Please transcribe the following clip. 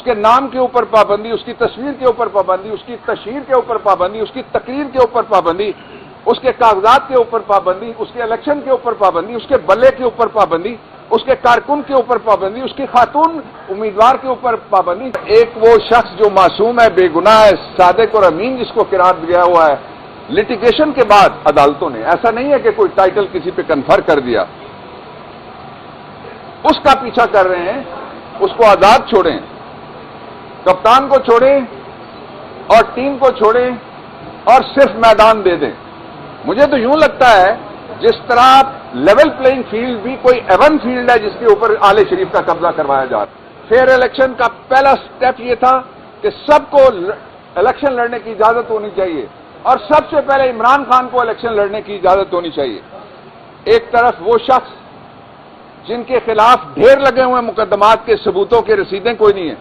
اس کے نام کے اوپر پابندی، اس کی تصویر کے اوپر پابندی، اس کی تشہیر کے اوپر پابندی، اس کی تقریر کے اوپر پابندی، اس کے کاغذات کے اوپر پابندی، اس کے الیکشن کے اوپر پابندی، اس کے بلے کے اوپر پابندی، اس کے کارکن کے اوپر پابندی، اس کی خاتون امیدوار کے اوپر پابندی. ایک وہ شخص جو معصوم ہے، بے گناہ ہے، صادق اور امین جس کو قرار دیا ہوا ہے، لٹیگیشن کے بعد عدالتوں نے، ایسا نہیں ہے کہ کوئی ٹائٹل کسی پہ کنفر کر دیا، اس کا پیچھا کر رہے ہیں. اس کو آزاد چھوڑیں، کپتان کو چھوڑیں اور ٹیم کو چھوڑیں اور صرف میدان دے دیں. مجھے تو یوں لگتا ہے جس طرح لیول پلئنگ فیلڈ بھی کوئی ایون فیلڈ ہے جس کے اوپر آل شریف کا قبضہ کروایا جا رہا ہے. فیئر الیکشن کا پہلا سٹیپ یہ تھا کہ سب کو الیکشن لڑنے کی اجازت ہونی چاہیے، اور سب سے پہلے عمران خان کو الیکشن لڑنے کی اجازت ہونی چاہیے. ایک طرف وہ شخص جن کے خلاف ڈھیر لگے ہوئے مقدمات کے ثبوتوں کے رسیدیں کوئی نہیں ہیں.